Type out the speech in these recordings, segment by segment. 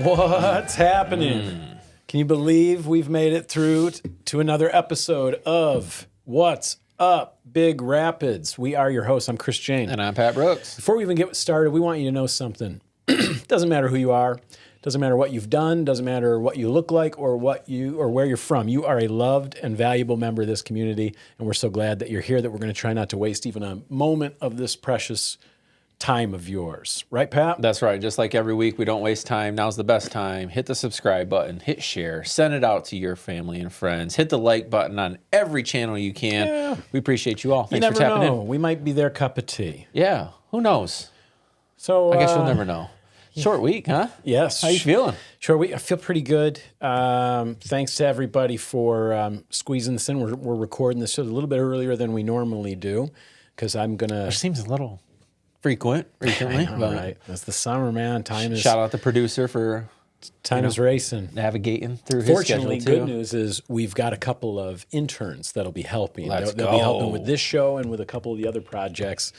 What's happening? Can you believe we've made it through to another episode of What's Up, Big Rapids? We are your hosts. I'm Chris Jane. And I'm Pat Brooks. Before we even get started, we want you to know something. Doesn't matter who you are. Doesn't matter what you've done. Doesn't matter what you look like or where you're from. You are a loved and valuable member of this community, and we're so glad that you're here that we're going to try not to waste even a moment of this precious time of yours. Right, Pat? That's right. Just like every week, we don't waste time. Now's the best time. Hit the subscribe button. Hit share. Send it out to your family and friends. Hit the like button on every channel you can. Yeah. We appreciate you all. Thanks for tapping in. We might be their cup of tea. Yeah. Who knows? So I guess you'll never know. Short week, huh? Yes. How you feeling? Short week. I feel pretty good. Thanks to everybody for squeezing this in. We're recording this a little bit earlier than we normally do because I'm going to... It seems a little frequent recently. I know, right? It's the summer, man. Shout out the producer for... Time is racing. Navigating through his Fortunately, schedule, too. good news is we've got a couple of interns that'll be helping. They'll be helping with this show and with a couple of the other projects.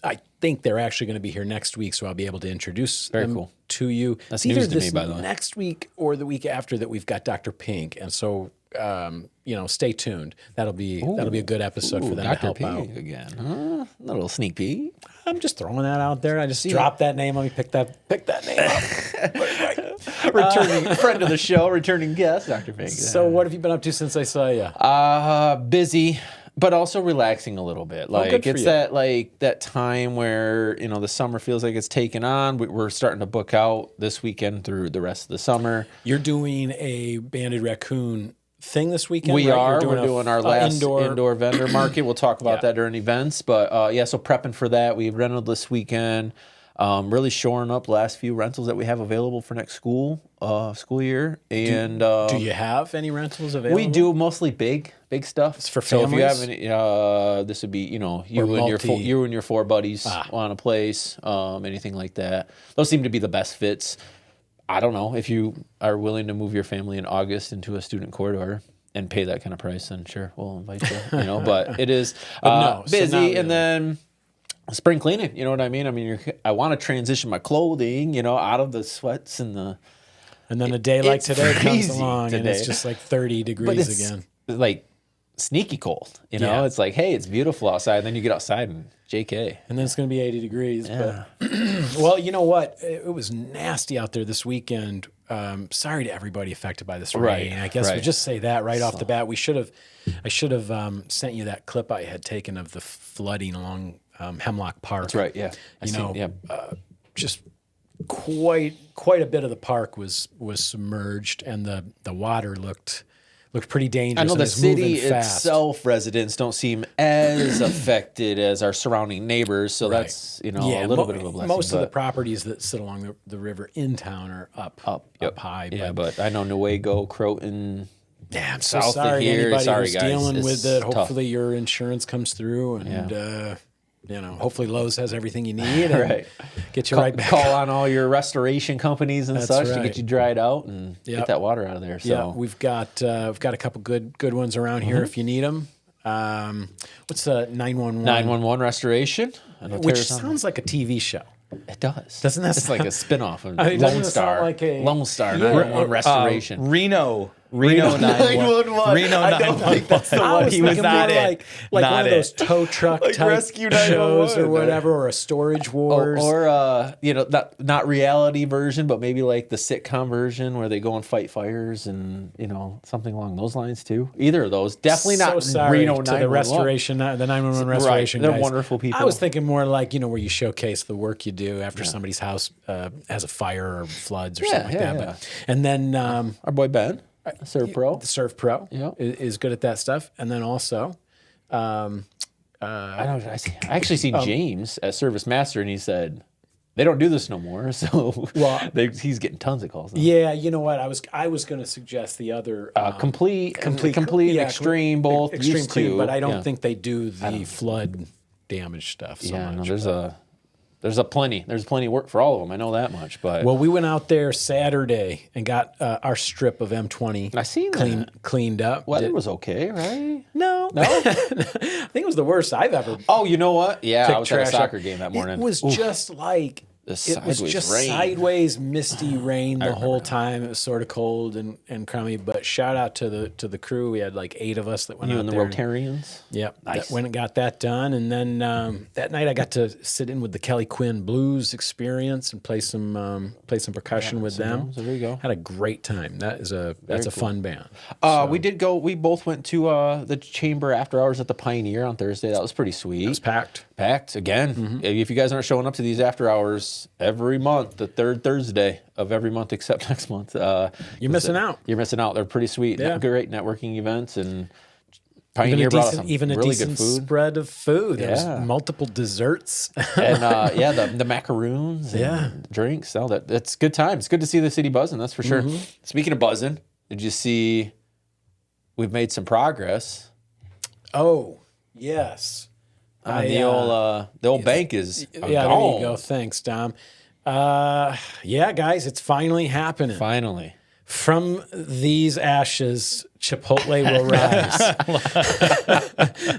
I think they're actually going to be here next week, so I'll be able to introduce them to you. That's either news to this me, by the way. Next week or the week after that, we've got Dr. Pink, and so stay tuned. That'll be a good episode for them Dr. to help Pink out again. Huh? A little sneak peek. I'm just throwing that out there. I just dropped that name. Let me pick that name up. Returning friend of the show, returning guest, Dr. Pink. So, what have you been up to since I saw you? Busy. But also relaxing a little bit. Like it's that time where, the summer feels like it's taken on. We're starting to book out this weekend through the rest of the summer. You're doing a Banded Raccoon thing this weekend, We right? are. We're doing our last indoor vendor market. We'll talk about that during events. But so prepping for that. We rented this weekend. Really shoring up the last few rentals that we have available for next school year. And do you have any rentals available? We do, mostly big stuff. It's for families? So if you have any, this would be, you and your four buddies on a place, anything like that. Those seem to be the best fits. I don't know if you are willing to move your family in August into a student corridor and pay that kind of price, then sure, we'll invite you. But it is busy, really. And then spring cleaning. You know what I mean? I mean, I want to transition my clothing, out of the sweats and the. And then a day like today comes along, and it's just like 30 degrees again. Like sneaky cold, Yeah. It's like, hey, it's beautiful outside. And then you get outside and JK. And then it's going to be 80 degrees. Yeah. But well, you know what? It was nasty out there this weekend. Sorry to everybody affected by this rain. I guess we'll just say that off the bat. I should have sent you that clip I had taken of the flooding along Hemlock Park. That's right. Yeah. Just quite a bit of the park was submerged, and the water looked pretty dangerous. I know the city fast. itself, residents don't seem as affected as our surrounding neighbors, so that's a little bit of a blessing. Most of the properties that sit along the river in town are up high. Yeah, but I know Newaygo, Croton. Yeah, I'm so south sorry. Of here. Anybody sorry, who's guys. dealing with it, hopefully tough. your insurance comes through, and hopefully Lowe's has everything you need. And get you right back. Call on all your restoration companies and such to get you dried out and get that water out of there. So yeah, we've got a couple good ones around here if you need them. What's the 911? 911 restoration, which sounds like a TV show. It does. Doesn't that? It's like a spin-off of Lone Star. Like Lone Star 911 restoration. Reno 911. Reno 911. I don't think that's the one. He was not it. Like not one of those tow truck like type Rescue shows or 911. whatever, or a Storage Wars, or not reality version, but maybe like the sitcom version where they go and fight fires and something along those lines too. Either of those, definitely not. So sorry Reno to 911. the restoration, the 911 restoration. They're guys. wonderful people. I was thinking more like where you showcase the work you do after somebody's house has a fire or floods or something like that. Yeah. But, and then our boy Ben. Serve Pro. The Serve Pro is good at that stuff. And then also, I actually seen James at Service Master, and he said they don't do this no more. So he's getting tons of calls now. Yeah, you know what? I was going to suggest the other complete, extreme, both extreme used clean, to, but I don't think they do the flood damage stuff. So much. No, there's plenty of work for all of them. I know that much. But we went out there Saturday and got our strip of M20. I seen cleaned up. Weather was okay, right? No. I think it was the worst I've ever. Oh, you know what? Yeah, I was at a soccer game that morning. It was just like It was just sideways misty rain the whole time. It was sort of cold and crummy. But shout out to the crew. We had like 8 of us that went out and the there. Rotarians. Yep. Nice. Went and got that done. And then that night I got to sit in with the Kelly Quinn Blues Experience and play some percussion with them. So there you go. Had a great time. That's a fun band. We did go. We both went to the chamber after hours at the Pioneer on Thursday. That was pretty sweet. It was packed. Packed again. If you guys aren't showing up to these after hours every month, the third Thursday of every month except next month, you're missing out. You're missing out. They're pretty sweet. Yeah. Great networking events, and Pioneer brought us some even a really decent good food. spread of food. There Yeah. was multiple desserts. And the macaroons and drinks. No, that's good time. It's good to see the city buzzing, that's for sure. Speaking of buzzing, did you see we've made some progress? Oh, yes. The old bank is Yeah, gone. there you go. Thanks, Dom. Yeah, guys, it's finally happening. Finally. From these ashes, Chipotle will rise.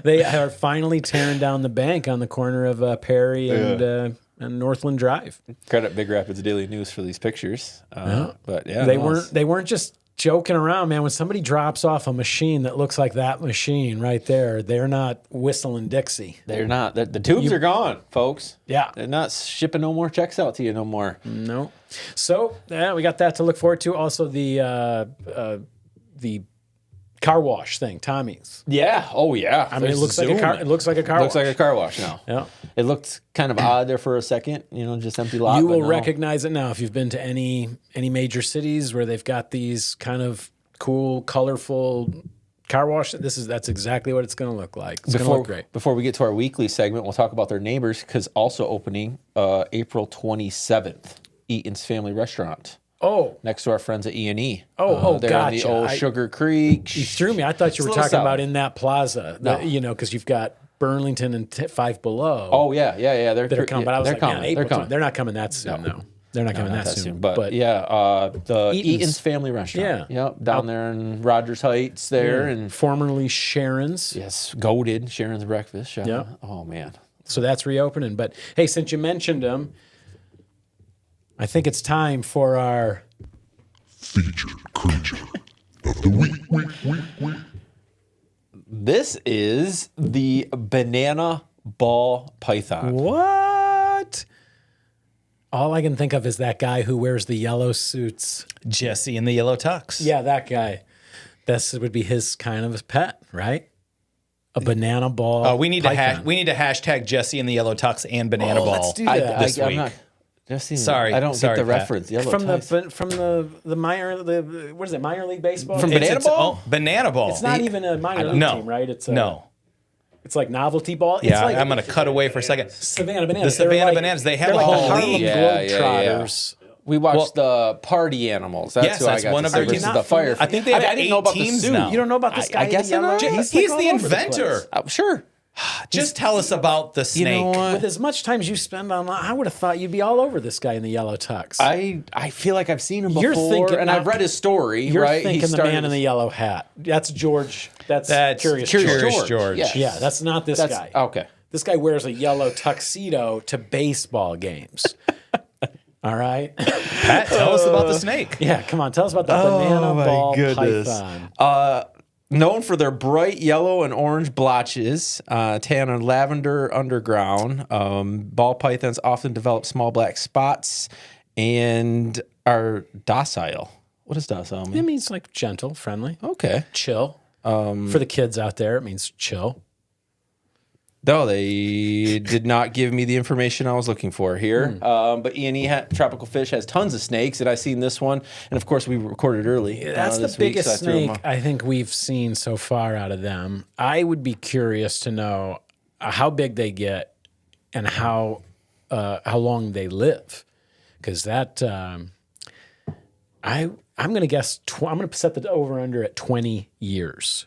They are finally tearing down the bank on the corner of Perry and Northland Drive. Credit Big Rapids Daily News for these pictures. But yeah, They weren't just joking around, man. When somebody drops off a machine that looks like that machine right there, they're not whistling Dixie. They're not. The tubes are gone, folks. Yeah. They're not shipping no more checks out to you no more. No. So we got that to look forward to. Also the car wash thing, Tommy's. Yeah. Oh yeah. I mean, it looks like a car wash. Looks like a car wash now. Yeah. It looked kind of odd there for a second, just empty lot. You will recognize it now if you've been to any major cities where they've got these kind of cool, colorful car wash. That's exactly what it's going to look like. It's going to look great. Before we get to our weekly segment, we'll talk about their neighbors, because also opening April 27th, Eaton's Family Restaurant. Oh, next to our friends at E&E. They're gotcha. In the old Sugar Creek. You threw me. I thought you were talking about in that plaza. No. Because you've got Burlington and Five Below. Oh yeah. They're coming. But I was they're like, coming. Man, They're coming. They're not coming that soon. No. They're not coming that soon. But yeah, the Eaton's Family Restaurant. Yeah. Yep. Down there in Rogers Heights there. And formerly Sharon's. Yes. Goated. Sharon's Breakfast. Yeah. Oh, man. So that's reopening. But hey, since you mentioned them, I think it's time for our featured creature of the week. This is the banana ball python. What? All I can think of is that guy who wears the yellow suits. Jesse in the yellow tux. Yeah, that guy. This would be his kind of pet, right? A banana ball. We need to hashtag Jesse in the yellow tux and banana ball. Let's do that. This week. I'm not, Jesse, sorry, I don't get the Pat. reference. Yellow from tux. the minor what is it? Minor league baseball. From banana ball. Banana ball. It's not even a minor league team, right? It's It's like novelty ball. Yeah, it's like, I'm going to cut away for a second. Savannah Bananas. The Savannah Bananas. They have a whole Harlem league. Globetrotters. We watched the Party Animals. That's who I got one to of say their versus teams. the Fire. I think they have I didn't know about teams the suit. now. You don't know about this guy? I guess in the yellow? He's like the inventor. Sure. Just tell us about the snake. You know what? With as much time as you spend online, I would have thought you'd be all over this guy in the yellow tux. I feel like I've seen him You're before, thinking and I've read his story. You're right? thinking the man in the yellow hat. That's George. That's Curious George. Yeah, that's not this guy. Okay. This guy wears a yellow tuxedo to baseball games. All right. Pat, tell us about the snake. Yeah, come on. Tell us about the banana ball python. Known for their bright yellow and orange blotches, tan and lavender underground, ball pythons often develop small black spots and are docile. What does docile mean? It means like gentle, friendly. Okay. Chill. For the kids out there, it means chill. No, they did not give me the information I was looking for here. But E&E Tropical Fish has tons of snakes, and I've seen this one. And, of course, we recorded early. That's the biggest snake I think we've seen so far out of them. I would be curious to know how big they get and how long they live. Because that, I'm going to guess, I'm going to set the over-under at 20 years.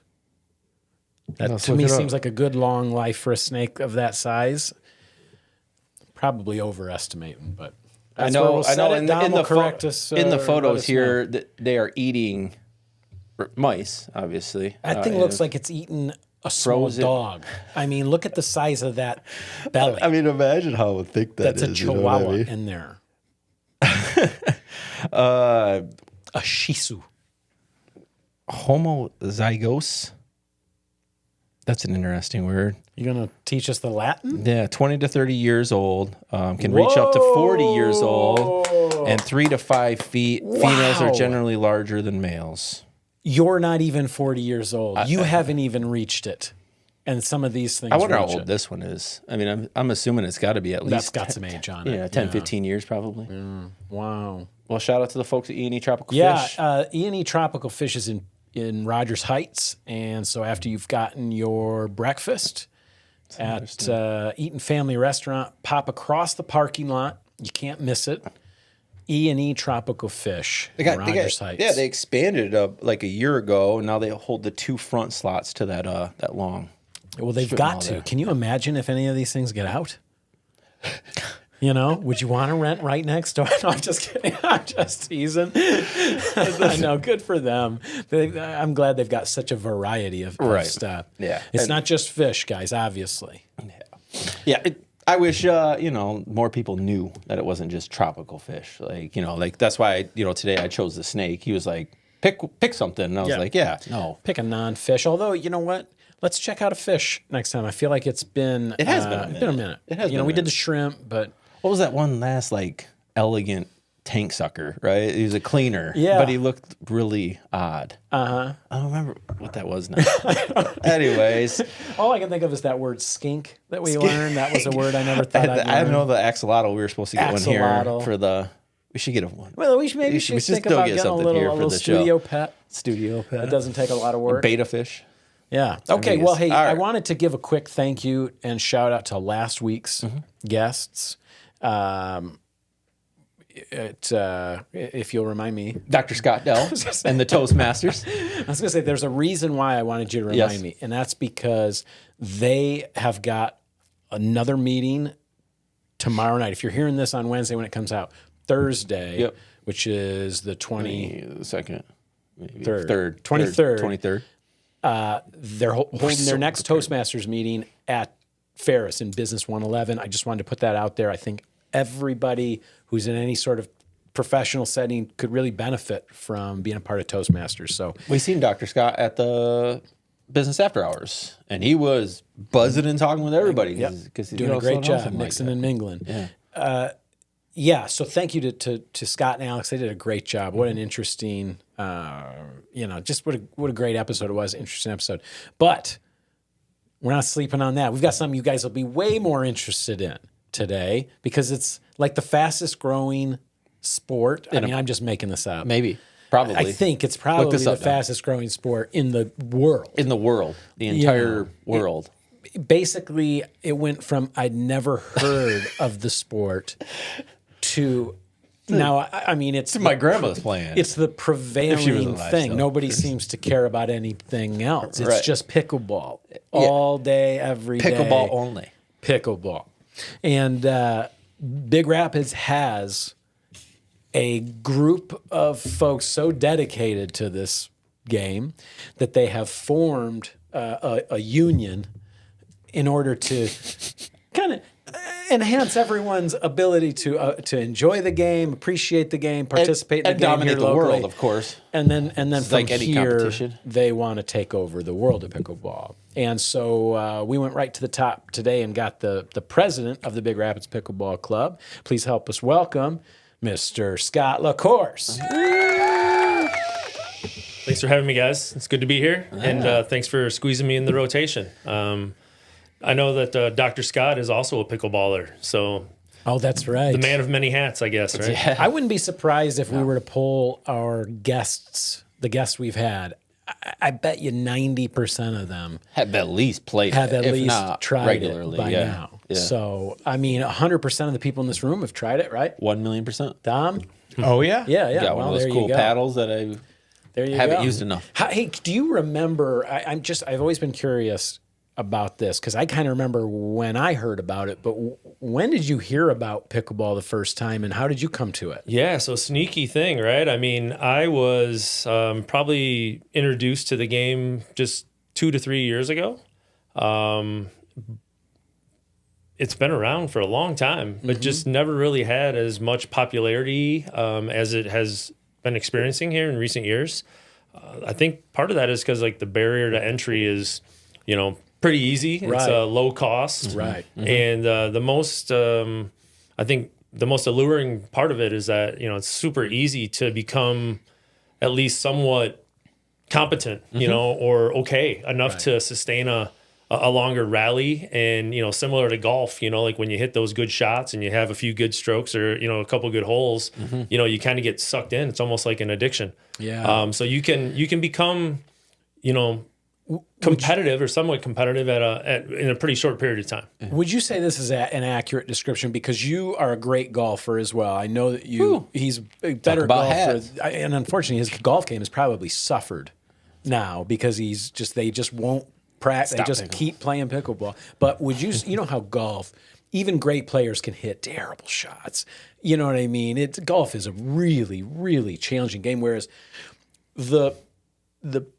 That to me seems like a good long life for a snake of that size. Probably overestimating, but I know. In the photos photos here, that they are eating mice. Obviously, that thing looks like it's eating a small frozen dog. I mean, look at the size of that belly. I mean, imagine how thick that is. That's a Chihuahua you know what I mean? in there. A Shih Tzu. Homozygous. That's an interesting word. You're going to teach us the Latin? Yeah, 20 to 30 years old. Can reach up to 40 years old. And 3 to 5 feet. Females are generally larger than males. You're not even 40 years old. You haven't even reached it. And some of these things I wonder how reach old it. this one is. I mean, I'm assuming it's got to be at least. That's got some age on it. Yeah, 10, 15 years probably. Wow. Well, shout out to the folks at E&E Tropical Fish. Yeah, E&E Tropical Fish is in Rogers Heights. And so after you've gotten your breakfast at Eaton Family Restaurant, pop across the parking lot. You can't miss it. E&E Tropical Fish in Rogers Heights. Yeah, they expanded it like a year ago, and now they hold the 2 front slots to that long. Well, they've got to. Can you imagine if any of these things get out? You know, would you want to rent right next door? No, I'm just kidding. I'm just teasing. I know, good for them. I'm glad they've got such a variety of stuff. Yeah. It's not just fish, guys, obviously. Yeah. I wish, more people knew that it wasn't just tropical fish. Like that's why, today I chose the snake. He was like, pick something. And I was like, no. Pick a non-fish. Although, you know what? Let's check out a fish next time. I feel like it has been a minute. It has been we did the shrimp, but... What was that one last, elegant tank sucker, right? He was a cleaner, Yeah. but he looked really odd. I don't remember what that was now. Anyways. All I can think of is that word skink that we learned. That was a word I never thought I'd I learn. know the axolotl. We were supposed to get one Axolotl. here for the... We should get a one. Well, we should think about getting a little studio pet. Studio pet. It doesn't take a lot of work. Beta fish. Yeah. Okay. Well, hey, All right. I wanted to give a quick thank you and shout out to last week's guests. If you'll remind me, Dr. Scott Dell and the Toastmasters. I was going to say there's a reason why I wanted you to remind me, and that's because they have got another meeting tomorrow night. If you're hearing this on Wednesday when it comes out, Thursday, which is the 22nd, maybe 23rd. 23rd. They're holding their next Toastmasters meeting at Ferris in Business 111. I just wanted to put that out there. I think everybody who's in any sort of professional setting could really benefit from being a part of Toastmasters. So We seen Dr. Scott at the Business After Hours, and he was buzzing and talking with everybody. Because doing a great job, mixing and mingling. Yeah. So thank you to Scott and Alex. They did a great job. What an interesting, just what a great episode it was. Interesting episode. But we're not sleeping on that. We've got something you guys will be way more interested in today because it's like the fastest growing sport. I mean, I'm just making this up. Maybe. Probably. I think it's probably the fastest growing sport in the world. In the world. The entire world. Basically, it went from I'd never heard of the sport to now, I mean, it's My grandma's playing. It's the prevailing alive thing. still. Nobody seems to care about anything else. It's Right. just pickleball all day, every day. Pickleball only. Pickleball. And Big Rapids has a group of folks so dedicated to this game that they have formed a union in order to kind of enhance everyone's ability to enjoy the game, appreciate the game, participate in the and game dominate here the locally. world, of course. And then from like any here, competition. they want to take over the world of pickleball. And so we went right to the top today and got the president of the Big Rapids Pickleball Club. Please help us welcome Mr. Scott Lacourse. Thanks for having me, guys. It's good to be here, and thanks for squeezing me in the rotation. I know that Dr. Scott is also a pickleballer, so Oh, that's right. the man of many hats, I guess, right? Yeah. I wouldn't be surprised if we were to poll our guests, the guests we've had. I bet you 90% of them Have at least played have it, at if least not tried regularly. it by yeah. now. Yeah. So, I mean, 100% of the people in this room have tried it, right? 1,000,000%. Dom? Oh, yeah? Yeah, yeah. Got well, one of there those you cool go. paddles that I There you haven't go. used enough. Hey, do you remember? I've always been curious about this because I kind of remember when I heard about it. But when did you hear about pickleball the first time, and how did you come to it? Yeah, so sneaky thing, right? I mean, I was probably introduced to the game just 2 to 3 years ago. It's been around for a long time, but just never really had as much popularity as it has been experiencing here in recent years. I think part of that is because like the barrier to entry is, pretty easy. Right. It's low cost. Right. And the most, I think the most alluring part of it is that, it's super easy to become at least somewhat competent, or okay enough to sustain a longer rally. And, similar to golf, like when you hit those good shots and you have a few good strokes or, a couple good holes, you kind of get sucked in. It's almost like an addiction. Yeah. So you can become, competitive or somewhat competitive in a pretty short period of time. Would you say this is an accurate description? Because you are a great golfer as well. I know that he's a better golfer. And unfortunately, his golf game has probably suffered now because they just won't practice. They just keep playing pickleball. But would you, how golf, even great players can hit terrible shots. You know what I mean? Golf is a really, really challenging game. Whereas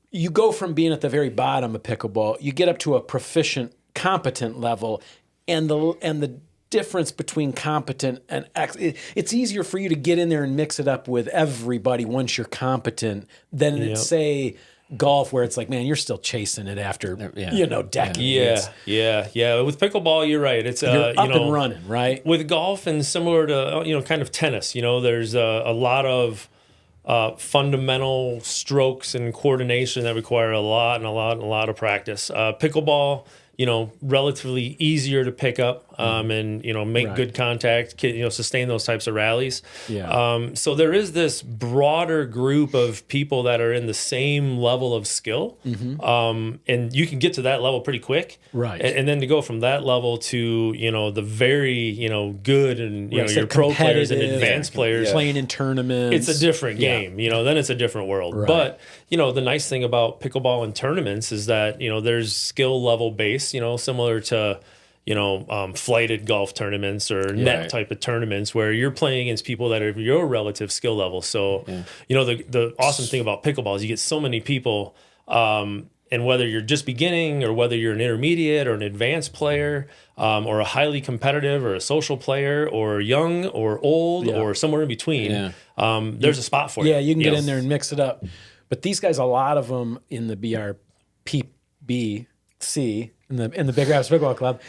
you go from being at the very bottom of pickleball, you get up to a proficient, competent level, and the difference between competent and it's easier for you to get in there and mix it up with everybody once you're competent than it's, say, golf, where it's like, man, you're still chasing it after decades. Yeah. With pickleball, you're right. It's you're up and running, right? With golf, and similar to kind of tennis, there's a lot of fundamental strokes and coordination that require a lot of practice. Pickleball, relatively easier to pick up and make good contact, sustain those types of rallies. Yeah. So there is this broader group of people that are in the same level of skill, and you can get to that level pretty quick. Right. And then to go from that level to the very good and your pro players and advanced players playing in tournaments. It's a different game. Then it's a different world. Right. But the nice thing about pickleball and tournaments is that there's skill level base. Similar to flighted golf tournaments or net type of tournaments where you're playing against people that are your relative skill level. So the awesome thing about pickleball is you get so many people, and whether you're just beginning or whether you're an intermediate or an advanced player, or a highly competitive or a social player or young or old or somewhere in between, there's a spot for you. Yeah, you can get in there and mix it up. But these guys, a lot of them in the BRPBC, in the Big Rapids Pickleball Club,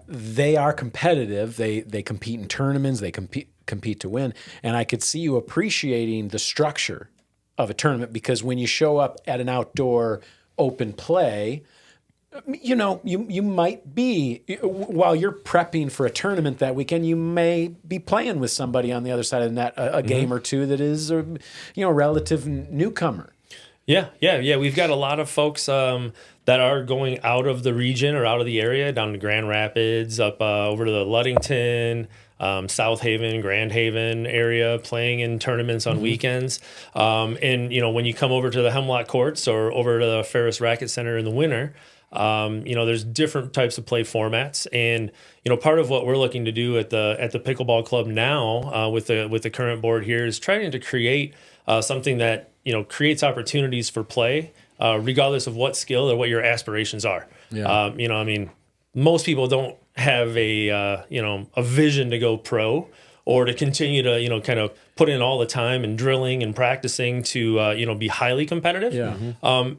they are competitive. They compete in tournaments. They compete to win. And I could see you appreciating the structure of a tournament, because when you show up at an outdoor open play, you might be, while you're prepping for a tournament that weekend, you may be playing with somebody on the other side of the net, a game or two that is a relative newcomer. Yeah. We've got a lot of folks that are going out of the region or out of the area, down to Grand Rapids, up over to the Ludington, South Haven, Grand Haven area, playing in tournaments on weekends. And when you come over to the Hemlock Courts or over to the Ferris Racket Center in the winter, there's different types of play formats. And part of what we're looking to do at the Pickleball Club now, with the current board here, is trying to create something that creates opportunities for play, regardless of what skill or what your aspirations are. Yeah. Most people don't have a vision to go pro or to continue to kind of put in all the time and drilling and practicing to be highly competitive. Yeah.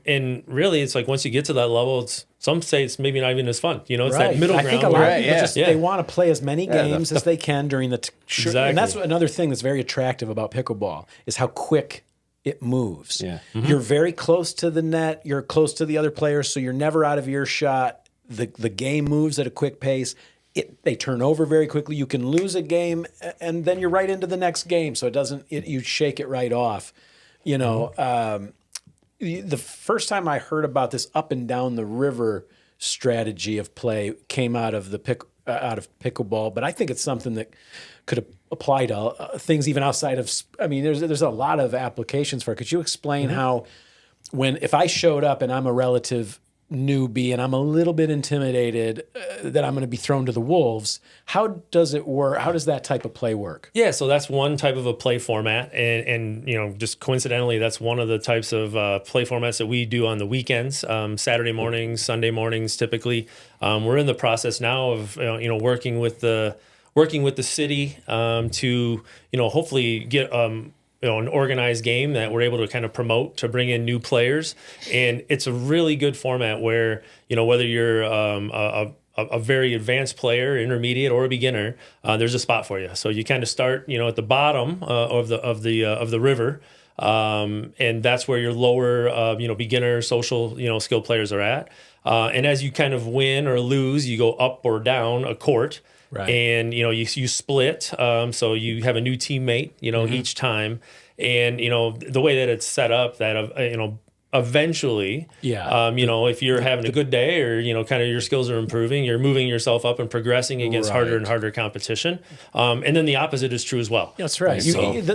And really, it's like once you get to that level, some say it's maybe not even as fun. It's that middle ground. I think a lot of people they want to play as many games as they can during the exactly. And that's another thing that's very attractive about pickleball is how quick it moves. Yeah. You're very close to the net. You're close to the other players, so you're never out of earshot. The game moves at a quick pace. They turn over very quickly. You can lose a game, and then you're right into the next game. So you shake it right off. The first time I heard about this up and down the river strategy of play came out of pickleball, but I think it's something that could apply to things even outside of. There's a lot of applications for it. Could you explain how, if I showed up and I'm a relative newbie and I'm a little bit intimidated that I'm going to be thrown to the wolves, how does it work? How does that type of play work? Yeah, so that's one type of a play format, and just coincidentally, that's one of the types of play formats that we do on the weekends, Saturday mornings, Sunday mornings, typically. We're in the process now of working with the city to hopefully get an organized game that we're able to kind of promote to bring in new players. And it's a really good format where, whether you're a very advanced player, intermediate, or a beginner, there's a spot for you. So you kind of start, at the bottom of the river. And that's where your lower, beginner, social, skill players are at. And as you kind of win or lose, you go up or down a court. Right. And, you split. So you have a new teammate, each time. And, the way that it's set up that, eventually, if you're having a good day or, kind of your skills are improving, you're moving yourself up and progressing against harder and harder competition. And then the opposite is true as well. That's right.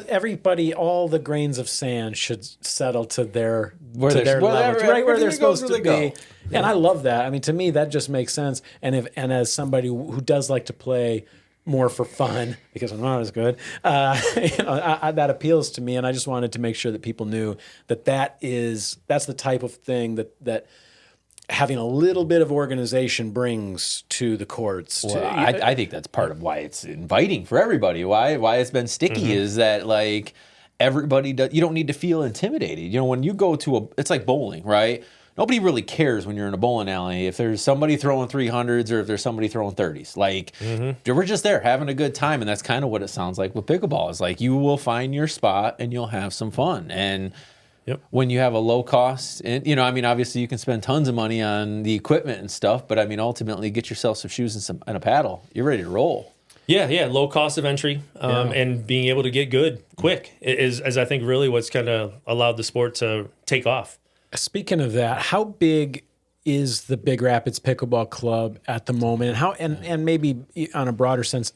Everybody, all the grains of sand should settle to their level, right where they're supposed to be. And I love that. I mean, to me, that just makes sense. And as somebody who does like to play more for fun, because I'm not as good, that appeals to me. And I just wanted to make sure that people knew that's the type of thing that having a little bit of organization brings to the courts. Well, I think that's part of why it's inviting for everybody. Why it's been sticky is that everybody does. You don't need to feel intimidated. When you go to it's like bowling, right? Nobody really cares when you're in a bowling alley if there's somebody throwing 300s or if there's somebody throwing 30s. We're just there having a good time, and that's kind of what it sounds like with pickleball. It's you will find your spot and you'll have some fun. And when you have a low cost, and obviously you can spend tons of money on the equipment and stuff, but ultimately get yourself some shoes and a paddle. You're ready to roll. Yeah, low cost of entry, and being able to get good quick is I think really what's kind of allowed the sport to take off. Speaking of that, how big is the Big Rapids Pickleball Club at the moment, and maybe on a broader sense,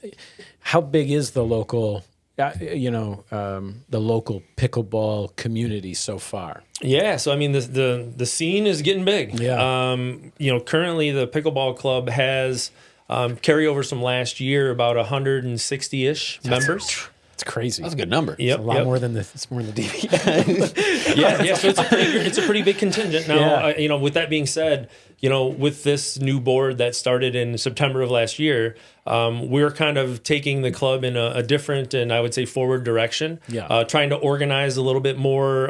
how big is the local, the local pickleball community so far? Yeah, so the scene is getting big. Yeah, currently the Pickleball Club has carryover from last year about 160-ish members. It's crazy. That's a good number. Yep, it's a lot more than the DV. yeah. So it's a pretty big contingent now. Yeah. With that being said, with this new board that started in September of last year, we're kind of taking the club in a different and I would say forward direction. Yeah. Trying to organize a little bit more,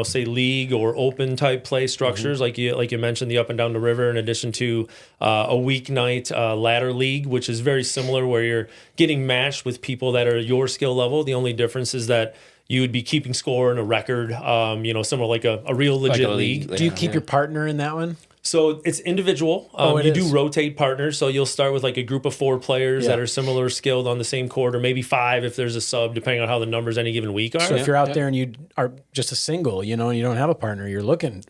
say league or open type play structures, like you mentioned, the up and down the river, in addition to a weeknight ladder league, which is very similar, where you're getting matched with people that are your skill level. The only difference is that you would be keeping score and a record, similar like a real legit league. Do you keep your partner in that one? So it's individual. You do rotate partners. So you'll start with a group of 4 players that are similar skilled on the same court, or maybe 5 if there's a sub, depending on how the numbers any given week are. So if you're out there and you are just a single, and you don't have a partner, you're looking.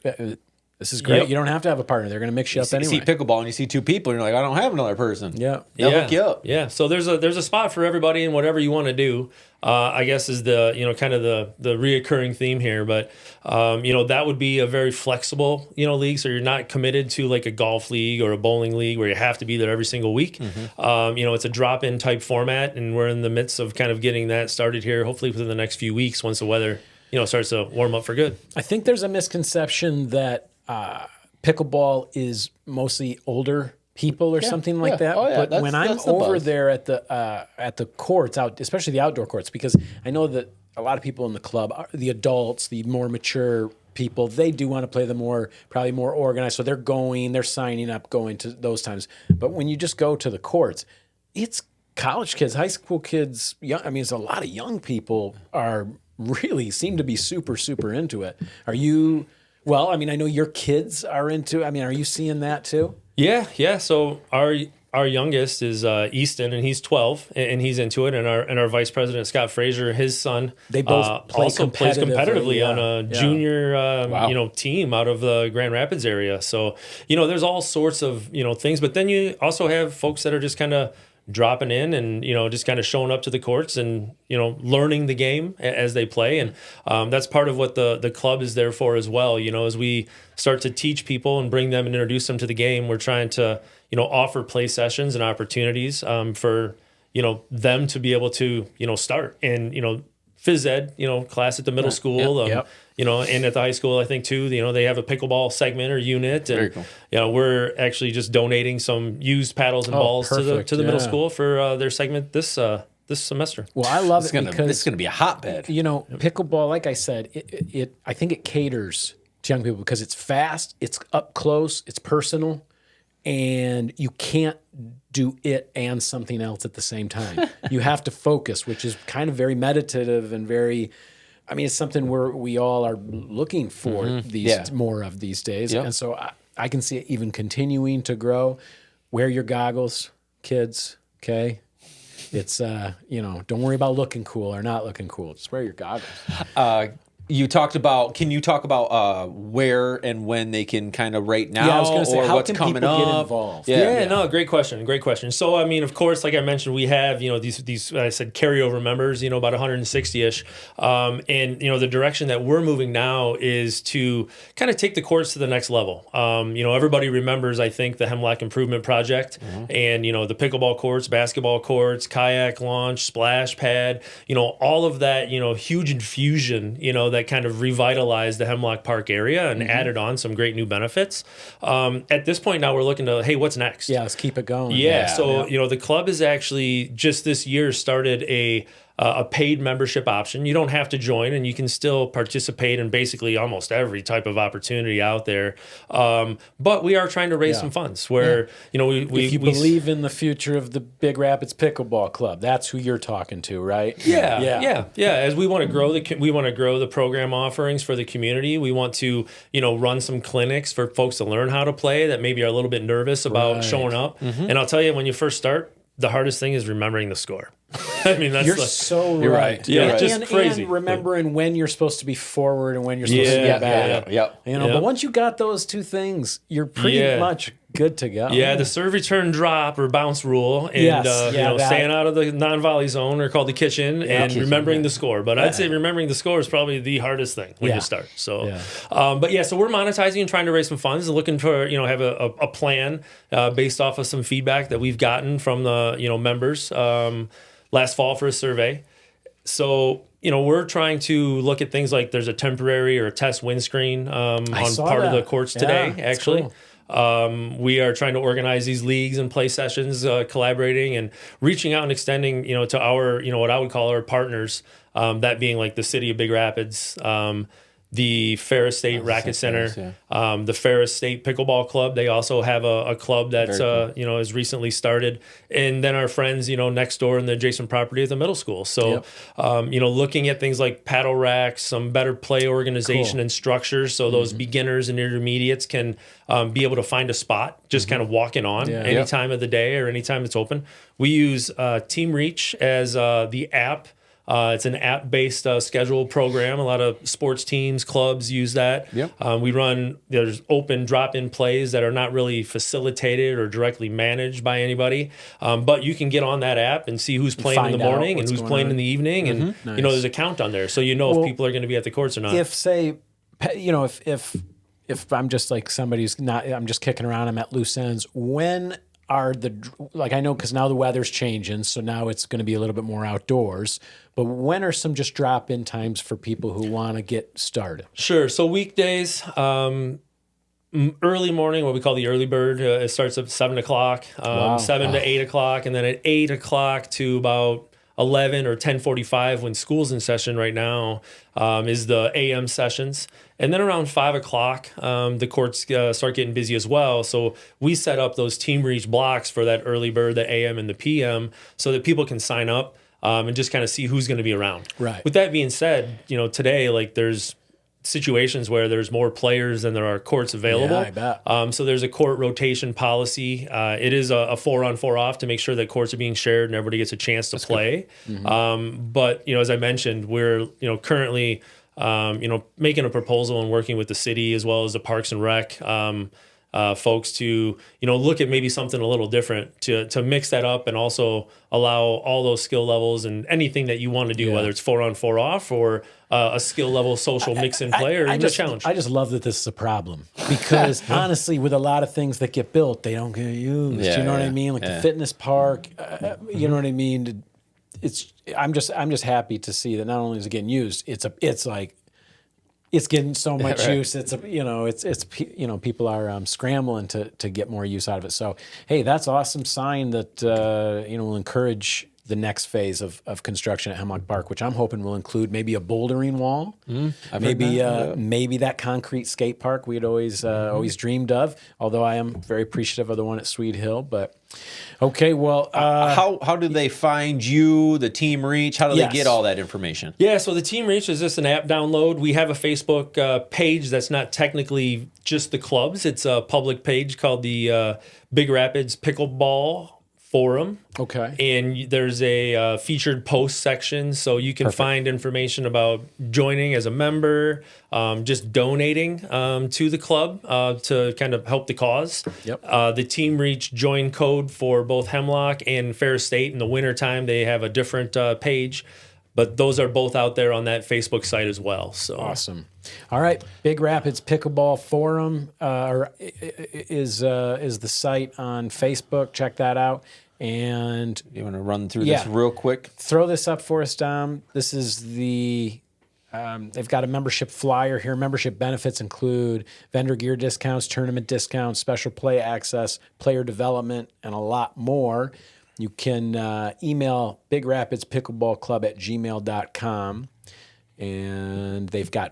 This is great. Yep. You don't have to have a partner. They're going to mix you up anyway. You see pickleball and you see 2 people, and you're like, I don't have another person. Yeah. They'll hook you up. Yeah. So there's a spot for everybody in whatever you want to do. I guess is the kind of the reoccurring theme here, but that would be a very flexible league. So you're not committed to like a golf league or a bowling league where you have to be there every single week. It's a drop-in type format, and we're in the midst of kind of getting that started here. Hopefully within the next few weeks, once the weather starts to warm up for good. I think there's a misconception that pickleball is mostly older people or something like that. Oh, yeah. But when I'm over there at the courts, especially the outdoor courts, because I know that a lot of people in the club, the adults, the more mature people, they do want to play probably more organized. So they're signing up, going to those times. But when you just go to the courts, it's college kids, high school kids. It's a lot of young people really seem to be super, super into it. Are you? Well, I know your kids are into. Are you seeing that too? Yeah. So our youngest is Easton, and he's 12, and he's into it. And our vice president Scott Frazier, his son, they both plays competitively on a junior team out of the Grand Rapids area. So there's all sorts of things, but then you also have folks that are just kind of dropping in and, just kind of showing up to the courts and, learning the game as they play. And that's part of what the club is there for as well. As we start to teach people and bring them and introduce them to the game, we're trying to, offer play sessions and opportunities for, them to be able to, start and, phys ed, class at the middle school, and at the high school, I think too, they have a pickleball segment or unit, and Very cool. We're actually just donating some used paddles and balls to the middle school for their segment this semester. Well, I love it because it's gonna be a hotbed. Pickleball, like I said, I think it caters to young people because it's fast, it's up close, it's personal, and you can't do it and something else at the same time. You have to focus, which is kind of very meditative and very, it's something we all are looking for more of these days. Yep. And so I can see it even continuing to grow. Wear your goggles, kids, okay? It's, don't worry about looking cool or not looking cool. Just wear your goggles. Can you talk about where and when they can kind of right now, Yeah, I was going to say, or how what's can coming people up? get involved? No, great question. So, of course, like I mentioned, we have, these I said carryover members, about 160-ish. And, the direction that we're moving now is to kind of take the courts to the next level. Everybody remembers, I think, the Hemlock Improvement Project and, the pickleball courts, basketball courts, kayak launch, splash pad, all of that, huge infusion, that kind of revitalized the Hemlock Park area and added on some great new benefits. At this point now we're looking to, hey, what's next? Yeah, let's keep it going. The club has actually just this year started a paid membership option. You don't have to join, and you can still participate in basically almost every type of opportunity out there. But we are trying to raise some funds where, if you believe in the future of the Big Rapids Pickleball Club, that's who you're talking to, right? Yeah. As we want to grow the program offerings for the community, we want to, run some clinics for folks to learn how to play that maybe are a little bit nervous about showing up. And I'll tell you, when you first start, the hardest thing is remembering the score. That's you're right. Yeah, it's just crazy. And remembering when you're supposed to be forward and when you're supposed to be back. But once you got those two things, you're pretty much good to go. Yeah, the serve, return, drop, or bounce rule, and staying out of the non-volley zone, or called the kitchen, and remembering the score. But I'd say remembering the score is probably the hardest thing when you start. So, so we're monetizing and trying to raise some funds, looking for have a plan based off of some feedback that we've gotten from the members last fall for a survey. So, we're trying to look at things like there's a temporary or a test windscreen on part of the courts today, actually. Cool. We are trying to organize these leagues and play sessions, collaborating and reaching out and extending, to our, what I would call our partners, that being like the city of Big Rapids, the Ferris State Racket Center, the Ferris State Pickleball Club. They also have a club that's, cool. Has recently started. And then our friends, next door in the adjacent property of the middle school. So, looking at things like paddle racks, some better play organization and structure. So those beginners and intermediates can be able to find a spot, just kind of walking on any time of the day or any time it's open. We use Team Reach as the app. It's an app-based schedule program. A lot of sports teams, clubs use that. There's open drop-in plays that are not really facilitated or directly managed by anybody. But you can get on that app and see who's playing in the morning and who's playing in the evening. And, there's a count on there. So if people are going to be at the courts or not. If I'm just like somebody who's not, I'm just kicking around, I'm at loose ends, when are I know because now the weather's changing, so now it's going to be a little bit more outdoors, but when are some just drop-in times for people who want to get started? Sure. So weekdays, early morning, what we call the early bird, it starts at 7 o'clock, 7 to 8 o'clock, and then at 8 o'clock to about 11 or 10:45 when school's in session right now is the AM sessions. And then around 5 o'clock, the courts start getting busy as well. So we set up those Team Reach blocks for that early bird, the AM and the PM, so that people can sign up and just kind of see who's going to be around. Right. With that being said, today, like there's situations where there's more players than there are courts available. Yeah, I bet. So there's a court rotation policy. It is a 4-on, 4-off to make sure that courts are being shared and everybody gets a chance to play. But, as I mentioned, we're, currently, making a proposal and working with the city as well as the Parks and Rec folks to, look at maybe something a little different to mix that up and also allow all those skill levels and anything that you want to do, whether it's 4 on 4 off or a skill level social mix and play or even a challenge. I just love that this is a problem because honestly, with a lot of things that get built, they don't get used. You know what I mean? Like the fitness park, you know what I mean? I'm just happy to see that not only is it getting used, it's getting so much use. People are scrambling to get more use out of it. So hey, that's awesome sign that will encourage the next phase of construction at Hemlock Park, which I'm hoping will include maybe a bouldering wall, maybe that concrete skate park we had always dreamed of. Although I am very appreciative of the one at Sweet Hill. But okay, well, how do they find you? The Team Reach? How do they get all that information? Yeah, so the Team Reach is just an app download. We have a Facebook page that's not technically just the clubs. It's a public page called the Big Rapids Pickleball Forum. Okay. And there's a featured post section, so you can find information about joining as a member, just donating to the club to kind of help the cause. Yep. The Team Reach join code for both Hemlock and Ferris State in the wintertime, they have a different page. But those are both out there on that Facebook site as well. So awesome. All right, Big Rapids Pickleball Forum is the site on Facebook. Check that out. And you want to run through this real quick? Throw this up for us, Dom. This is they've got a membership flyer here. Membership benefits include vendor gear discounts, tournament discounts, special play access, player development, and a lot more. You can email bigrapidspickleballclub@gmail.com, and they've got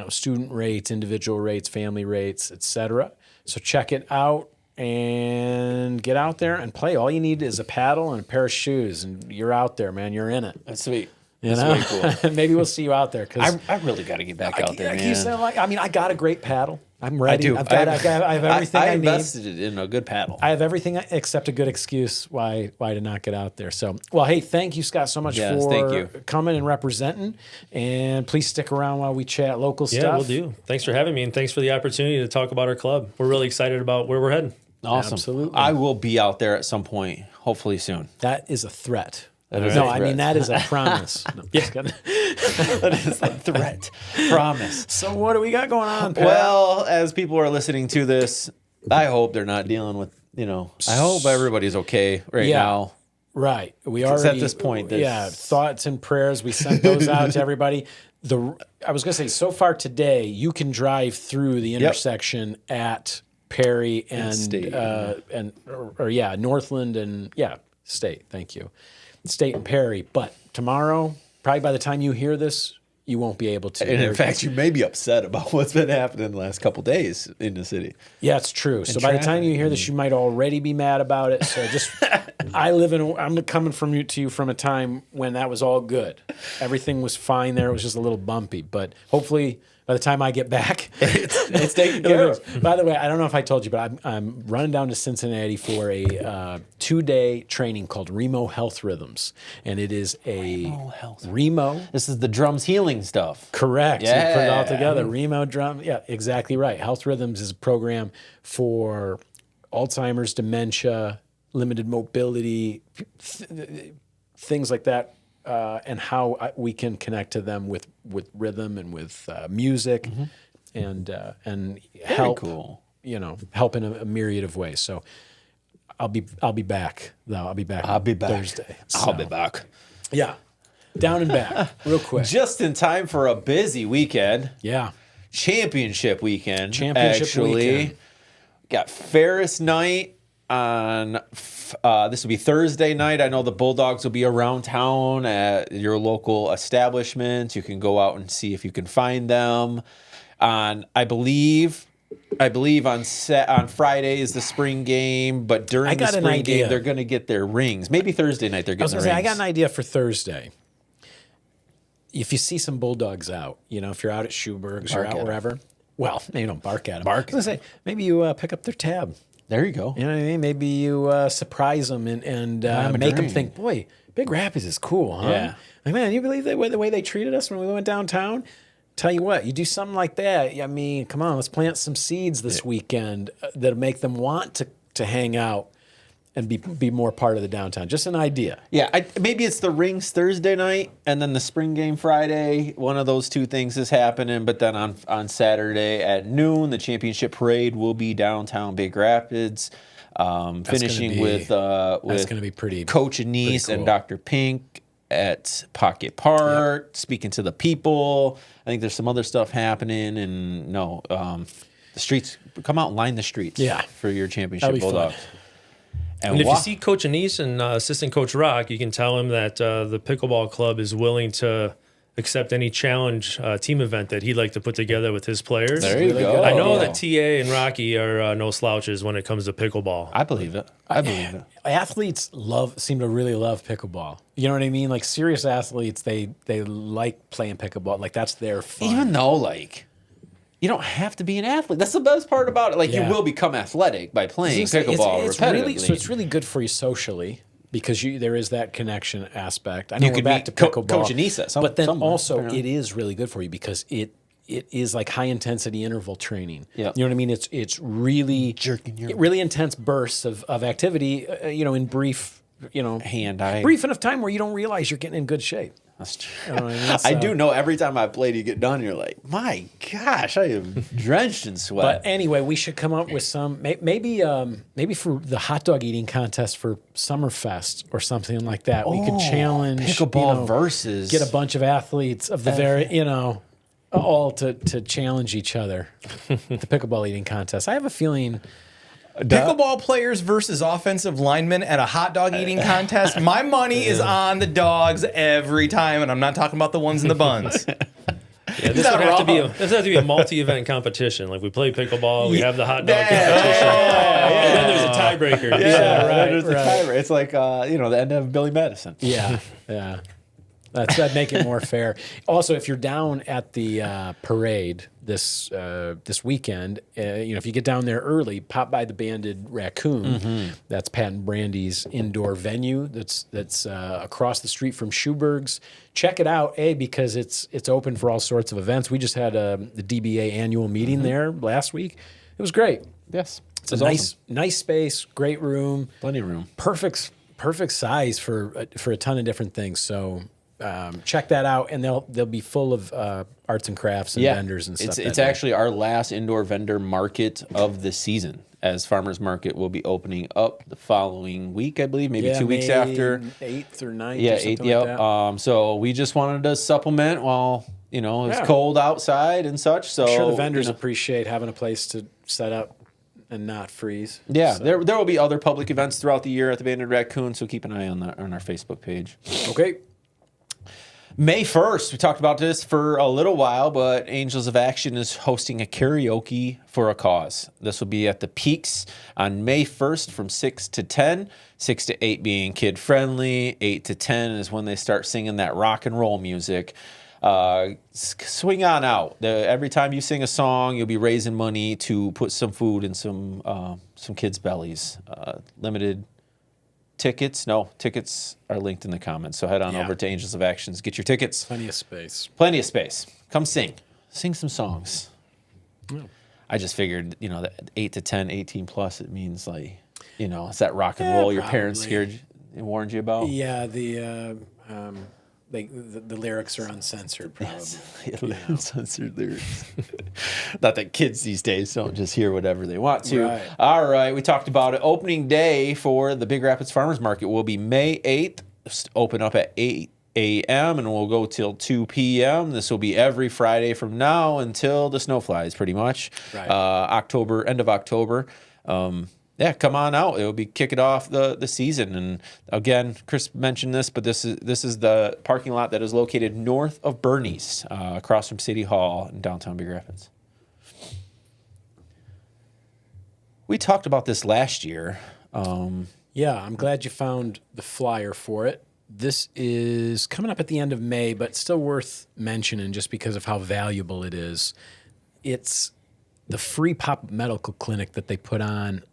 student rates, individual rates, family rates, etc. So check it out and get out there and play. All you need is a paddle and a pair of shoes, and you're out there, man. You're in it. That's sweet. That's very cool. Maybe we'll see you out there. Cause I really got to get back out there, man. I got a great paddle. I'm ready. I do. I have everything I need. I invested in a good paddle. I have everything except a good excuse why to not get out there. So, well, hey, thank you, Scott, so much for coming and representing. And please stick around while we chat local stuff. Yeah, we'll do. Thanks for having me, and thanks for the opportunity to talk about our club. We're really excited about where we're heading. Awesome. Absolutely. I will be out there at some point, hopefully soon. That is a threat. That is a threat. I mean, that is a promise. No, that is a threat. Promise. So what do we got going on, Pat? Well, as people are listening to this, I hope they're not dealing with, I hope everybody's okay now. Right. We already, at this point. Thoughts and prayers. We sent those out to everybody. I was going to say, so far today, you can drive through the intersection at Perry and State. Northland and State. Thank you. State and Perry. But tomorrow, probably by the time you hear this, you won't be able to. And in fact, you may be upset about what's been happening the last couple of days in the city. Yeah, it's true. So by the time you hear this, you might already be mad about it. So just, I'm coming to you from a time when that was all good. Everything was fine there. It was just a little bumpy. But hopefully, by the time I get back, it's taken care of. By the way, I don't know if I told you, but I'm running down to Cincinnati for a 2-day training called Remo Health Rhythms, and it is Remo. This is the drums healing stuff. Correct. Yeah. You put it all together. Remo drum. Yeah, exactly right. Health Rhythms is a program for Alzheimer's, dementia, limited mobility, things like that. And how we can connect to them with rhythm and with music, and help. Cool. Help in a myriad of ways. So I'll be back though. I'll be back Thursday. I'll be back. Yeah, down and back real quick. Just in time for a busy weekend. Yeah, championship weekend. Weekend. Got Ferris night on this will be Thursday night. I know the Bulldogs will be around town at your local establishments. You can go out and see if you can find them. I believe on Friday is the spring game, but during the spring game they're going to get their rings. Maybe Thursday night they're getting their rings. I got an idea for Thursday. If you see some Bulldogs out, if you're out at Schuberg's or out wherever, well, you don't bark at them. I was going to say, maybe you pick up their tab. There you go. You know what I mean? Maybe you surprise them and make them think, boy, Big Rapids is cool, huh? Yeah. Like, man, you believe the way they treated us when we went downtown? tell you what, you do something like that. I mean, come on, let's plant some seeds this weekend that'll make them want to hang out and be more part of the downtown. Just an idea. Yeah, maybe it's the rings Thursday night and then the spring game Friday. One of those two things is happening. But then on Saturday at noon, the championship parade will be downtown Big Rapids, finishing with that's going to be pretty. Coach Anise cool. and Dr. Pink at Pocket Park, speaking to the people. I think there's some other stuff happening, and the streets, come out and line the streets for your championship Bulldogs. And if you see Coach Anise and Assistant Coach Rock, you can tell him that the Pickleball Club is willing to accept any challenge team event that he'd like to put together with his players. There you go. I know that TA and Rocky are no slouches when it comes to pickleball. I believe it. Athletes seem to really love pickleball. You know what I mean? Like serious athletes, they like playing pickleball. Like that's their fun. Even though you don't have to be an athlete. That's the best part about it. You will become athletic by playing pickleball repetitively. It's really good for you socially because there is that connection aspect. I know we're back to pickleball. Coach Anisa, but then also it is really good for you because it is like high intensity interval training. Yeah. You know what I mean? It's really jerking really intense bursts of activity, in brief, hand-eye. Brief enough time where you don't realize you're getting in good shape. That's true. You know what I mean? I do know every time I played, you get done, you're like, my gosh, I am drenched in sweat. But anyway, we should come up with some, maybe for the hot dog eating contest for Summerfest or something like that. We could challenge pickleball versus get a bunch of athletes of the all to challenge each other. The pickleball eating contest. I have a feeling. Pickleball players versus offensive linemen at a hot dog eating contest. My money is on the dogs every time, and I'm not talking about the ones in the buns. Yeah, this would have to be a multi-event competition. Like we play pickleball, we have the hot dog competition, and then there's a tiebreaker. There's the tiebreaker. It's like the end of Billy Madison. Yeah. That'd make it more fair. Also, if you're down at the parade this weekend, if you get down there early, pop by the Banded Raccoon. Mm-hmm. That's Pat and Brandy's indoor venue. That's across the street from Schuberg's. Check it out, because it's open for all sorts of events. We just had the DBA annual meeting there last week. It was great. Yes, it's a nice space, great room, plenty of room, perfect size for a ton of different things. So. Check that out, and they'll be full of arts and crafts and vendors and stuff. It's actually our last indoor vendor market of the season, as Farmers Market will be opening up the following week, I believe, maybe 2 weeks after. 8th or 9th. Yeah, or something 8th. like that. So we just wanted to supplement while it's cold outside and such. So I'm sure the vendors appreciate having a place to set up and not freeze. Yeah, so. There will be other public events throughout the year at the Banded Raccoon, so keep an eye on our Facebook page. Okay. May 1st, we talked about this for a little while, but Angels of Action is hosting a karaoke for a cause. This will be at the Peaks on May 1st from 6 to 10, 6 to 8 being kid-friendly, 8 to 10 is when they start singing that rock and roll music. Swing on out. Every time you sing a song, you'll be raising money to put some food in some kids' bellies. Limited tickets are linked in the comments, so head on over to Angels of Actions, get your tickets. Plenty of space Come sing some songs. I just figured that 8 to 10 18 plus, it means it's that rock and roll your parents scared and warned you about. The lyrics are uncensored, probably. Uncensored lyrics. Not that kids these days don't just hear whatever they want to. Right. All right, we talked about it. Opening day for the Big Rapids Farmers Market will be May 8th. Open up at 8 a.m. and we'll go till 2 p.m. This will be every Friday from now until the snow flies, pretty much. Right. End of October. Come on out. It'll be kicking off the season. And again, Chris mentioned this, but this is the parking lot that is located north of Bernie's, across from City Hall in downtown Big Rapids. We talked about this last year. I'm glad you found the flyer for it. This is coming up at the end of May, but still worth mentioning just because of how valuable it is. It's the free pop-up medical clinic that they put on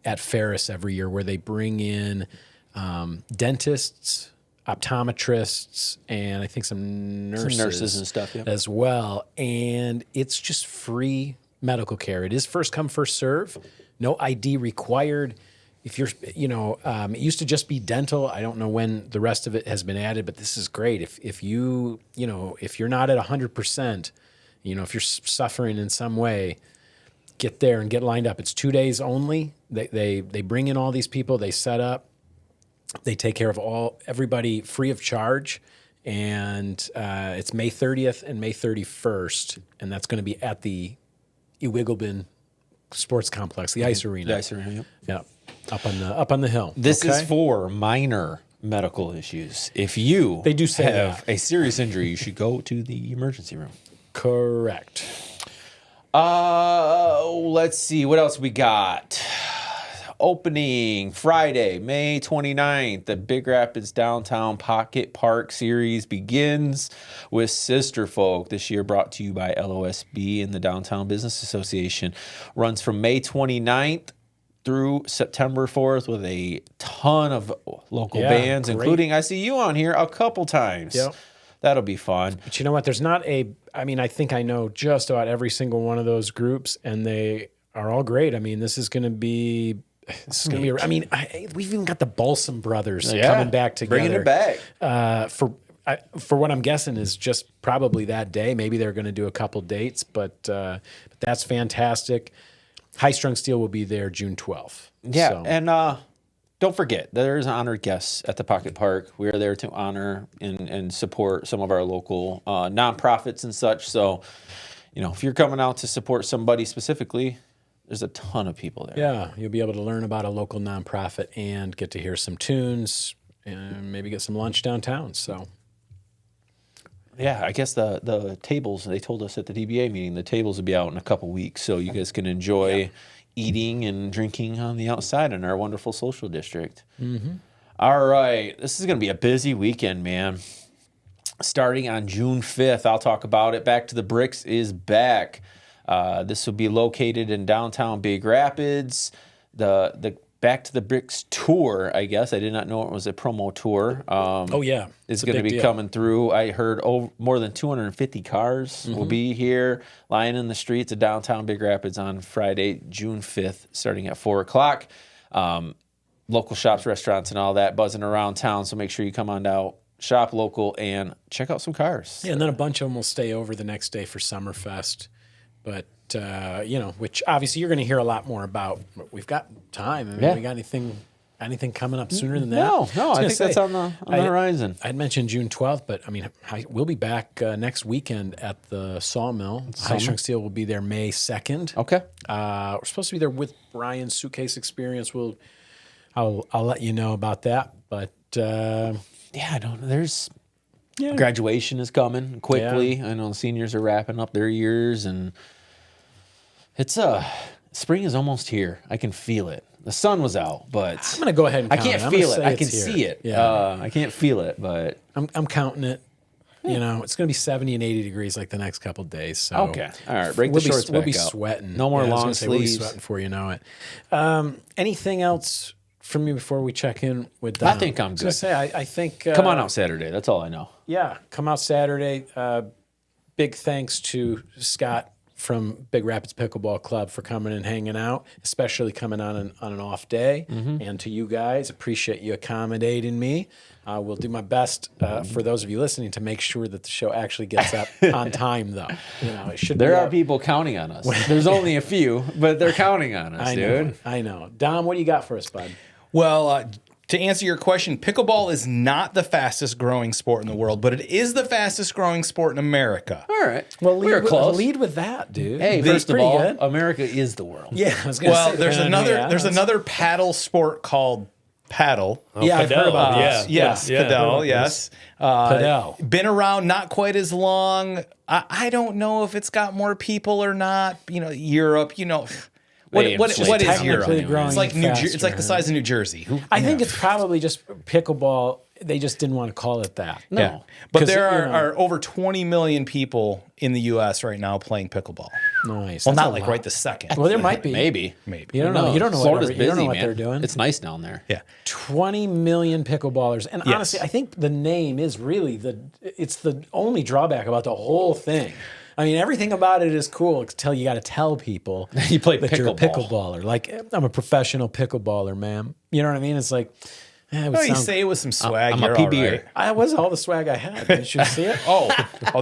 at Ferris every year, where they bring in dentists, optometrists, and I think some nurses and stuff as well. And it's just free medical care. It is first come, first serve. No ID required. If you're, it used to just be dental. I don't know when the rest of it has been added, but this is great. If you're not at 100%, if you're suffering in some way, get there and get lined up. It's 2 days only. They bring in all these people. They set up. They take care of everybody free of charge. And it's May 30th and May 31st, and that's going to be at the Ewigglebin Sports Complex, the ice arena. The ice arena, yeah, up on the hill. This is for minor medical issues. If you they do say have a serious injury, you should go to the emergency room. Correct. Let's see. What else we got? Opening Friday, May 29th, the Big Rapids Downtown Pocket Park Series begins with Sister Folk. This year brought to you by LOSB and the Downtown Business Association. Runs from May 29th through September 4th with a ton of local bands, great. Including, I see you on here a couple times. Yep. That'll be fun. But you know what? There's not I think I know just about every single one of those groups, and they are all great. I mean, this is going to be... we've even got the Balsam Brothers coming back together. Bringing it back. For what I'm guessing is just probably that day. Maybe they're going to do a couple dates, but that's fantastic. High Strung Steel will be there June 12th. Yeah, so. And don't forget, there's honored guests at the Pocket Park. We are there to honor and support some of our local nonprofits and such. So, if you're coming out to support somebody specifically, there's a ton of people there. Yeah, you'll be able to learn about a local nonprofit and get to hear some tunes and maybe get some lunch downtown. So, yeah, I guess the tables, they told us at the DBA meeting, the tables will be out in a couple weeks, so you guys can enjoy eating and drinking on the outside in our wonderful social district. Mm-hmm. All right, this is going to be a busy weekend, man. Starting on June 5th, I'll talk about it. Back to the Bricks is back. This will be located in downtown Big Rapids. The Back to the Bricks tour, I guess. I did not know it was a promo tour. It's going to be coming through. I heard more than 250 cars will be here, lying in the streets of downtown Big Rapids on Friday, June 5th, starting at 4 o'clock. Local shops, restaurants, and all that buzzing around town, so make sure you come on out, shop local, and check out some cars. Yeah, and then a bunch of them will stay over the next day for Summerfest. But, which obviously you're going to hear a lot more about. We've got time. We got anything coming up sooner than that? No, I think that's on the horizon. I'd mentioned June 12th, but, we'll be back next weekend at the Sawmill. High Strung Steel will be there May 2nd. Okay. We're supposed to be there with Brian's Suitcase Experience. I'll let you know about that. But, I don't know. There's... Yeah. Graduation is coming quickly. Yeah. I know the seniors are wrapping up their years, and it's spring is almost here. I can feel it. The sun was out, but I'm going to go ahead and count I can't feel it. I can see it. Yeah. I can't feel it, but I'm counting it. It's going to be 70 and 80 degrees like the next couple of days. So okay, all right. Break the shorts back We'll be out. sweating. No more long sleeves. We'll be sweating before you know it. Anything else from me before we check in with Dom? I think I'm good. I think come on out Saturday. That's all I know. Yeah, come out Saturday. Big thanks to Scott from Big Rapids Pickleball Club for coming and hanging out, especially coming on an off day. Mm-hmm. And to you guys, appreciate you accommodating me. We'll do my best for those of you listening to make sure that the show actually gets up on time, though. It should. There are people counting on us. There's only a few, but they're counting on us, dude. I know. Dom, what do you got for us, bud? Well, to answer your question, pickleball is not the fastest growing sport in the world, but it is the fastest growing sport in America. All right. Well, we're close. Lead with that, dude. Hey, first of all, good. America is the world. Yeah, I was going to say. Well, there's another paddle sport called paddle. Oh, yeah, I've heard about this. Yes, paddle. Yes, paddle. Been around not quite as long. I don't know if it's got more people or not. Europe. What is Europe? It's like It's like the size of New Jersey. I think it's probably just pickleball. They just didn't want to call it that. No, but there are over 20 million people in the U.S. right now playing pickleball. Nice. Well, That's not a like lot. right the second. Well, there might be. Maybe. You don't know. You don't know Florida's what, busy, you don't know what man. they're doing. It's nice down there. Yeah. 20 million pickleballers. And Yes. honestly, I think the name is really it's the only drawback about the whole thing. I mean, everything about it is cool until you got to tell people You play that you're a pickleball. pickleballer. Like, I'm a professional pickleballer, ma'am. You know what I mean? It's like, it would No, you sound, say it with some swag. I'm a you're all PBer. right. I was all the swag I had. Did you see it? Oh,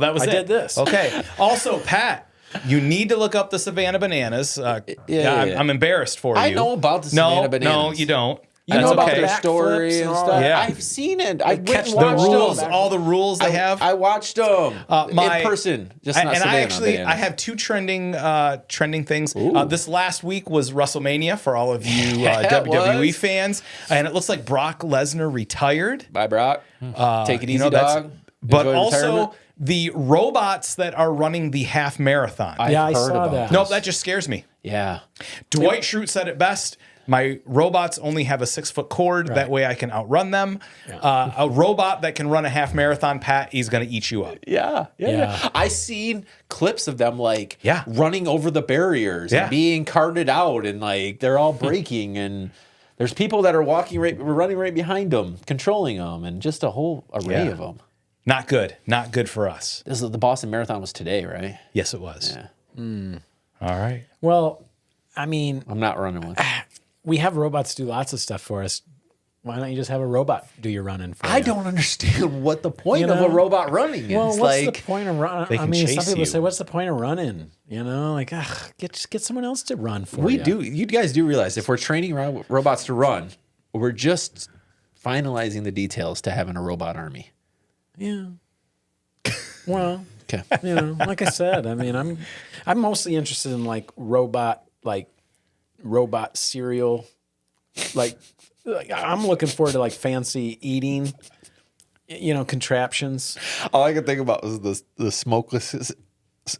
that was I it. did this. Okay. Also, Pat, you need to look up the Savannah Bananas. yeah. I'm embarrassed for you. I know about the Savannah Bananas. No, you don't. You That's know about okay. their Their story backflips and and stuff. all that? I've seen it. I went and catch the watched rules, them. all the rules they have. I watched them in person. Just not and Savannah I actually Bananas. I have two trending things. This last week was Wrestlemania for all of you WWE was. fans, and it looks like Brock Lesnar retired. Bye, Brock. Take it you easy, know, that's- dog. But Enjoy also retirement. the robots that are running the half marathon. Yeah, I heard saw about that. Nope, that just scares me. Yeah. Dwight Schrute said it best. My robots only have a 6-foot cord. That way I can outrun them. A robot that can run a half marathon, Pat, he's going to eat you up. Yeah. I seen clips of them Yeah. running over the barriers Yeah. and being carted out, and like they're all braking, and there's people that are running right behind them, controlling them, and just a whole array Yeah. of them. Not good. Not good for us. The Boston Marathon was today, right? Yes, it was. Yeah. All right. Well, I mean, I'm not running one. we have robots do lots of stuff for us. Why don't you just have a robot do your running for you? I don't understand what the point You of know? a robot running is. Well, what's like, the point of running? They I can mean, some chase people you. say, "What's the point of running?" You know, like, just get someone else to run for we you. do. You guys do realize if we're training robots to run, we're just finalizing the details to having a robot army. Yeah. Well, Okay. you know, like I said, I mean, I'm mostly interested in like robot cereal, like I'm looking forward to like fancy eating, you know, contraptions. All I could think about was the smokeless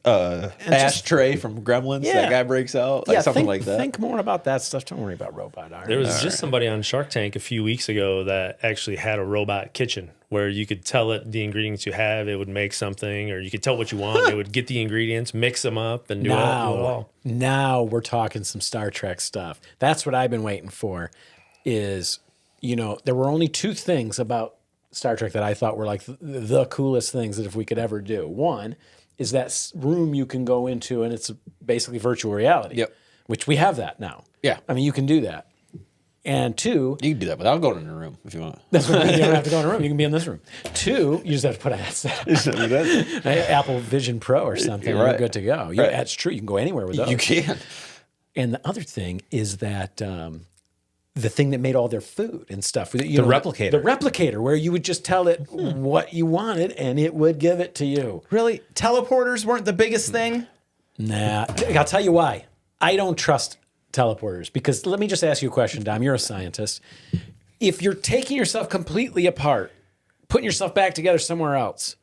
ashtray from Gremlins. Yeah. That guy breaks out, like something like that. Think more about that stuff. Don't worry about robot army. There was just somebody on Shark Tank a few weeks ago that actually had a robot kitchen where you could tell it the ingredients you have, it would make something, or you could tell what you want, it would get the ingredients, mix them up, and do it all. Now we're talking some Star Trek stuff. That's what I've been waiting for. Is, you know, there were only two things about Star Trek that I thought were like the coolest things that if we could ever do. One is that room you can go into and it's basically virtual reality. Yep. Which we have that now. Yeah. I mean, you can do that. And two, You can do that without going in a room if you want. that's what you don't have to go in a room. You can be in this room. Two, you just have to put a headset, Apple Vision Pro or something. And Right. you're good to go. Right. That's true. You can go anywhere with those. You can. And the other thing is that the thing that made all their food and stuff. The replicator. The replicator, where you would just tell it what you wanted and it would give it to you. Really? Teleporters weren't the biggest thing? Nah. I'll tell you why. I don't trust teleporters because let me just ask you a question, Dom. You're a scientist. If you're taking yourself completely apart, putting yourself back together somewhere else,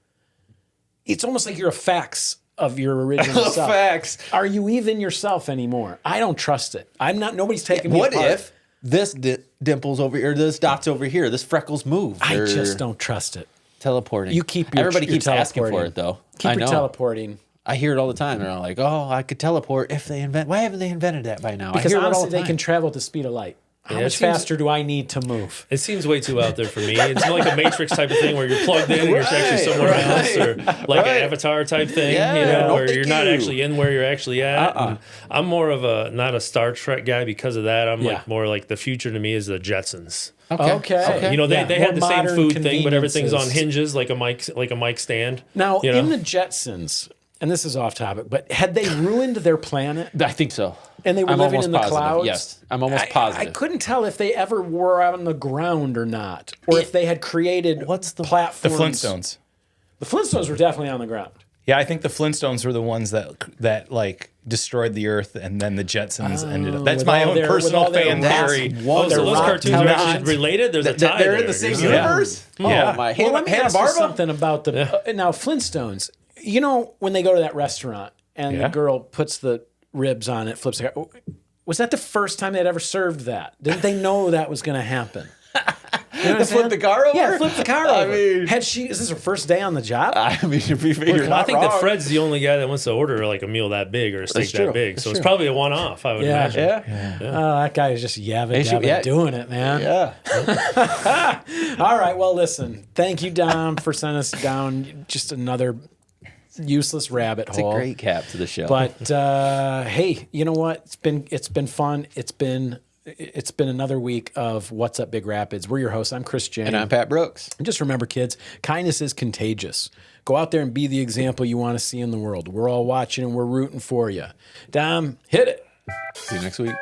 it's almost like you're a fax of your original self. Facts. Are you even yourself anymore? I don't trust it. I'm not. Nobody's taking me What apart. if this dimples over here, this dot's over here, this freckles move? I just don't trust it. Teleporting. You keep your, Everybody your keeps asking for teleporting. it though. Keep I your know. teleporting. I hear it all the time. They're all like, "Oh, I could teleport if they invent." Why haven't they invented that by now? Because I hear it all honestly, the they time. can travel at the speed of light. How Yeah, it much seems- faster do I need to move? It seems way too out there for me. It's like a Matrix type of thing where you're plugged in and you're actually somewhere else, or like an Avatar type thing, Yeah, no, where thank you're not you. actually in where you're actually at. And I'm more of not a Star Trek guy because of that. I'm like more like the future to me is the Jetsons. Okay. You know, they Yeah, had the more same modern food thing, but everything's on conveniences. hinges, like a mic stand. Now, you know? in the Jetsons, and this is off topic, but had they ruined their planet? I think so. And they were I'm living almost in the positive. clouds? Yes, I'm almost I positive. couldn't tell if they ever were on the ground or not, or if they had created What's the- The platforms. Flintstones. The Flintstones were definitely on the ground. Yeah, I think the Flintstones were the ones that like destroyed the Earth, and then the Jetsons ended up. That's with my all own their- personal with all their fan rocks. theory. Oh, so those rock cartoons are television. actually related? There's a tie They're in there. the same Yeah. universe. Yeah. Oh my! Well, let me ask you Hanna-Barbera? something about the now Flintstones. You know when they go to that restaurant and Yeah. the girl puts the ribs on it, flips it. Was that the first time they'd ever served that? Didn't they know that was going to happen? To flip the car over? Yeah, flip the car over. I mean, is this her first day on the job? I mean, if you figure I think that Fred's the only guy that wants to order like a meal that big or a steak that big. So it's probably a one-off, I would imagine. Yeah. Oh, that guy is just doing it, man. Yeah. All right. Well, listen. Thank you, Dom, for sending us down just another useless rabbit hole. It's a great cap to the show. But hey, you know what? It's been fun. It's been another week of What's Up Big Rapids. We're your hosts. I'm Chris James. And I'm Pat Brooks. And just remember, kids, kindness is contagious. Go out there and be the example you want to see in the world. We're all watching and we're rooting for you. Dom, hit it. See you next week.